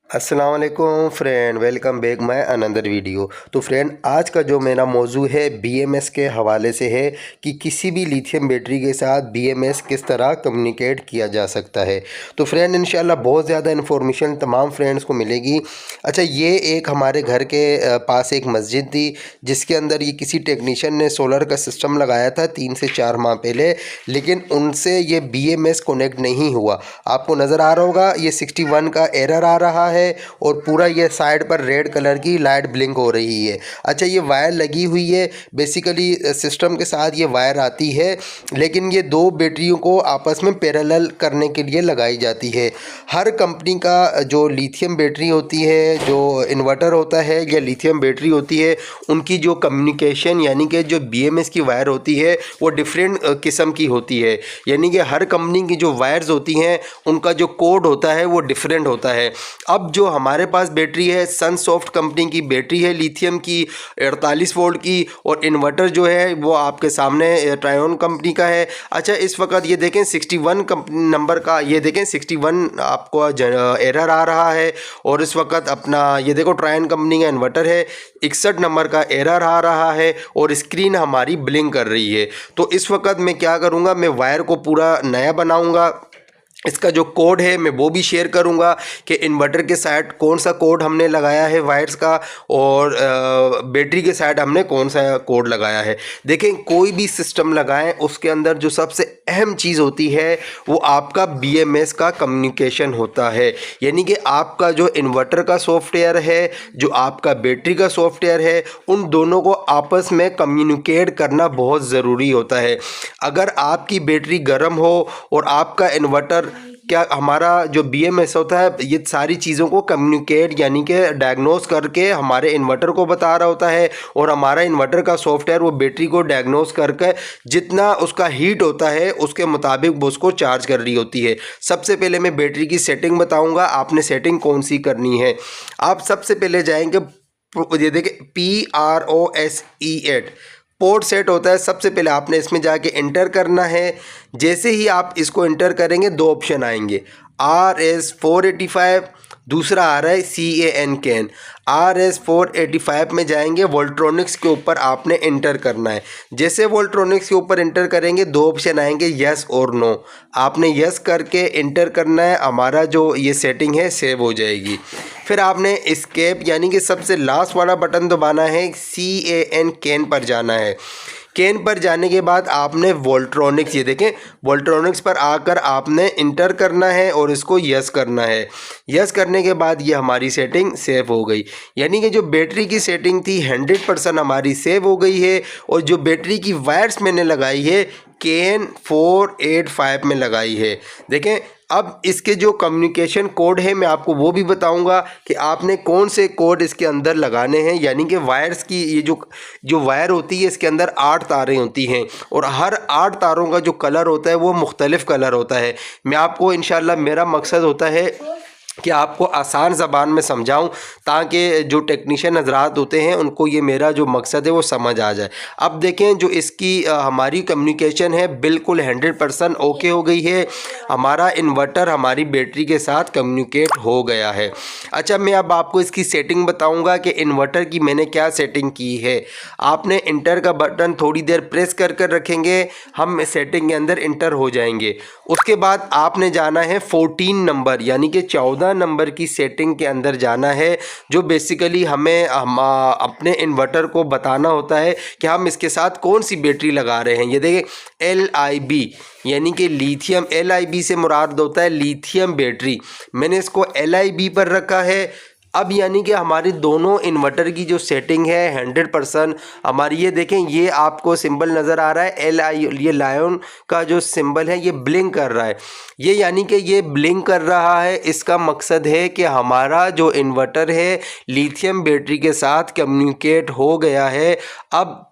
अस्सलाम वालेकुम friend, welcome back my another video. तो फ्रेंड, आज का जो मेरा मौजू है BMS के हवाले से है कि किसी भी लिथियम बैटरी के साथ BMS किस तरह कम्युनिकेट किया जा सकता है। तो फ्रेंड, इंशाल्लाह बहुत ज़्यादा इन्फॉर्मेशन तमाम फ्रेंड्स को मिलेगी। अच्छा, ये एक हमारे घर के पास एक मस्जिद थी जिसके अंदर ये किसी टेक्नीशियन ने सोलर का सिस्टम लगाया था 3 से 4 माह पहले, लेकिन उनसे ये BMS कनेक्ट नहीं हुआ। आपको नज़र आ रहा होगा ये 61 का एरर आ रहा है और पूरा ये साइड पर रेड कलर की लाइट ब्लिंक हो रही है। अच्छा, ये वायर लगी हुई है, बेसिकली सिस्टम के साथ ये वायर आती है, लेकिन ये दो बैटरियों को आपस में पैरेलल करने के लिए लगाई जाती है। हर कंपनी का जो लिथियम बैटरी होती है, जो इन्वर्टर होता है या लिथियम बैटरी होती है, उनकी जो कम्युनिकेशन यानी कि जो BMS की वायर होती है वो डिफरेंट किस्म की होती है। यानी कि हर कंपनी की जो वायर्स होती हैं उनका जो कोड होता है वो डिफरेंट होता है। अब जो हमारे पास बैटरी है, सनसॉफ्ट कंपनी की बैटरी है लिथियम की 48 वोल्ट की, और इन्वर्टर जो है वो आपके सामने ट्रायन कंपनी का है। अच्छा, इस वक्त ये देखें 61 नंबर का, ये देखें 61 आपको एरर आ रहा है, और इस वक्त अपना ये देखो ट्रायन कंपनी का इन्वर्टर है, 61 नंबर का एरर आ रहा है और स्क्रीन हमारी ब्लिंक कर रही है। तो इस वक्त मैं क्या करूँगा, मैं वायर को पूरा नया बनाऊँगा। इसका जो कोड है मैं वो भी शेयर करूंगा कि इन्वर्टर के साइड कौन सा कोड हमने लगाया है वायर्स का, और बैटरी के साइड हमने कौन सा कोड लगाया है। देखें, कोई भी सिस्टम लगाएं उसके अंदर जो सबसे अहम चीज़ होती है वो आपका BMS का कम्युनिकेशन होता है। यानी कि आपका जो इन्वर्टर का सॉफ्टवेयर है, जो आपका बैटरी का सॉफ्टवेयर है, उन दोनों को आपस में कम्युनिकेट करना बहुत ज़रूरी होता है। अगर आपकी बैटरी गर्म हो और आपका इन्वर्टर, क्या हमारा जो BMS होता है ये सारी चीज़ों को कम्युनिकेट यानी कि डायग्नोस करके हमारे इन्वर्टर को बता रहा होता है, और हमारा इन्वर्टर का सॉफ्टवेयर वो बैटरी को डायग्नोस करके जितना उसका हीट होता है उसके मुताबिक वो उसको चार्ज कर रही होती है। सबसे पहले मैं बैटरी की सेटिंग बताऊंगा, आपने सेटिंग कौन सी करनी है। आप सबसे पहले जाएंगे, ये देखिए PROSE8 पोर्ट सेट होता है। सबसे पहले आपने इसमें जाके इंटर करना है। जैसे ही आप इसको इंटर करेंगे दो ऑप्शन आएंगे, RS485, दूसरा आ रहा है CAN। RS485 में जाएंगे, वोल्ट्रॉनिक्स के ऊपर आपने इंटर करना है। जैसे वोल्ट्रॉनिक्स के ऊपर इंटर करेंगे दो ऑप्शन आएंगे, यस और नो। आपने यस करके इंटर करना है, हमारा जो ये सेटिंग है सेव हो जाएगी। फिर आपने एस्केप यानी कि सबसे लास्ट वाला बटन दबाना है, CAN पर जाना है। कैन पर जाने के बाद आपने वोल्ट्रॉनिक्स, ये देखें वोल्ट्रॉनिक्स पर आकर आपने इंटर करना है और इसको यस करना है। यस करने के बाद ये हमारी सेटिंग सेव हो गई। यानी कि जो बैटरी की सेटिंग थी 100% हमारी सेव हो गई है, और जो बैटरी की वायर्स मैंने लगाई है CAN485 में लगाई है। देखें, अब इसके जो कम्युनिकेशन कोड है मैं आपको वो भी बताऊंगा कि आपने कौन से कोड इसके अंदर लगाने हैं। यानी कि वायर्स की ये जो वायर होती है इसके अंदर 8 तारें होती हैं, और हर 8 तारों का जो कलर होता है वो मुख्तलिफ कलर होता है। मैं आपको इंशाल्लाह, मेरा मकसद होता है कि आपको आसान ज़बान में समझाऊं ताकि जो टेक्नीशियन हजरात होते हैं उनको ये मेरा जो मकसद है वो समझ आ जाए। अब देखें, जो इसकी हमारी कम्युनिकेशन है बिल्कुल 100% ओके हो गई है। हमारा इन्वर्टर हमारी बैटरी के साथ कम्युनिकेट हो गया है। अच्छा, मैं अब आपको इसकी सेटिंग बताऊंगा कि इन्वर्टर की मैंने क्या सेटिंग की है। आपने इंटर का बटन थोड़ी देर प्रेस कर कर रखेंगे, हम सेटिंग के अंदर इंटर हो जाएंगे। उसके बाद आपने जाना है 14 नंबर यानी कि 14 नंबर की सेटिंग के अंदर जाना है, जो बेसिकली हमें अपने इन्वर्टर को बताना होता है कि हम इसके साथ कौन सी बैटरी लगा रहे हैं। ये देखिए LIB यानी कि लिथियम, LIB से मुराद होता है लिथियम बैटरी। मैंने इसको LIB पर रखा है। अब यानी कि हमारी दोनों इन्वर्टर की जो सेटिंग है 100% हमारी, ये देखें ये आपको सिंबल नज़र आ रहा है ये लायन का जो सिंबल है ये ब्लिंक कर रहा है। ये यानी कि ये ब्लिंक कर रहा है, इसका मकसद है कि हमारा जो इन्वर्टर है लिथियम बैटरी के साथ कम्युनिकेट हो गया है। अब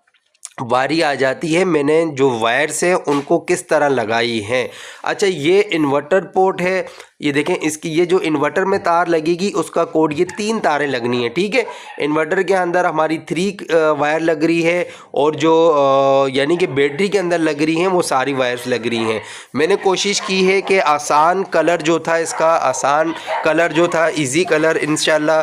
बारी आ जाती है मैंने जो वायर्स हैं उनको किस तरह लगाई हैं। अच्छा, ये इन्वर्टर पोर्ट है, ये देखें, इसकी ये जो इन्वर्टर में तार लगेगी उसका कोड, ये 3 तारें लगनी है, ठीक है। इन्वर्टर के अंदर हमारी 3 वायर लग रही है और जो यानी कि बैटरी के अंदर लग रही हैं वो सारी वायर्स लग रही हैं। मैंने कोशिश की है कि आसान कलर जो था इसका, आसान कलर जो था, इजी कलर इंशाल्लाह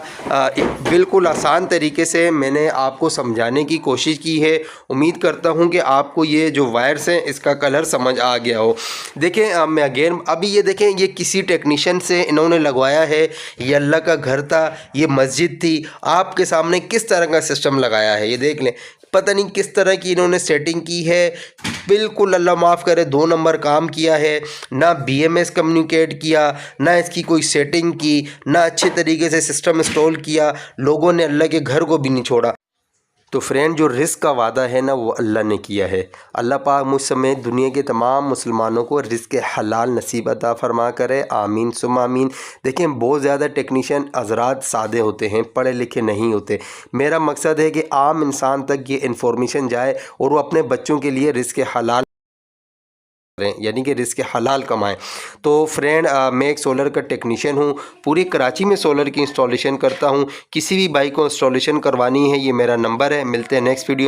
बिल्कुल आसान तरीके से मैंने आपको समझाने की कोशिश की है। उम्मीद करता हूँ कि आपको ये जो वायर्स हैं इसका कलर समझ आ गया हो। देखें मैं अगेन अभी ये देखें, ये किसी टेक्नीशियन से इन्होंने लगवाया है, ये अल्लाह का घर था, ये मस्जिद थी, आपके सामने किस तरह का सिस्टम लगाया है ये देख लें। पता नहीं किस तरह की इन्होंने सेटिंग की है, बिल्कुल अल्लाह माफ़ करे 2 नंबर काम किया है। ना BMS कम्युनिकेट किया, ना इसकी कोई सेटिंग की, ना अच्छे तरीके से सिस्टम इंस्टॉल किया, लोगों ने अल्लाह के घर को भी नहीं छोड़ा। तो फ्रेंड, जो रिस्क का वादा है ना वो अल्लाह ने किया है। अल्लाह पाक मुझ समेत दुनिया के तमाम मुसलमानों को रिस्क हलाल नसीब अता फरमा करे, आमीन सुम आमीन। देखें, बहुत ज़्यादा टेक्नीशियन हज़रात सादे होते हैं, पढ़े लिखे नहीं होते। मेरा मकसद है कि आम इंसान तक ये इन्फॉर्मेशन जाए और वो अपने बच्चों के लिए रिस्क हलाल करें, यानी कि रिस्क हलाल कमाएं। तो फ्रेंड, मैं एक सोलर का टेक्नीशियन हूँ, पूरी कराची में सोलर की इंस्टॉलेशन करता हूँ। किसी भी बाइक को इंस्टॉलेशन करवानी है, ये मेरा नंबर है। मिलते हैं नेक्स्ट वीडियो।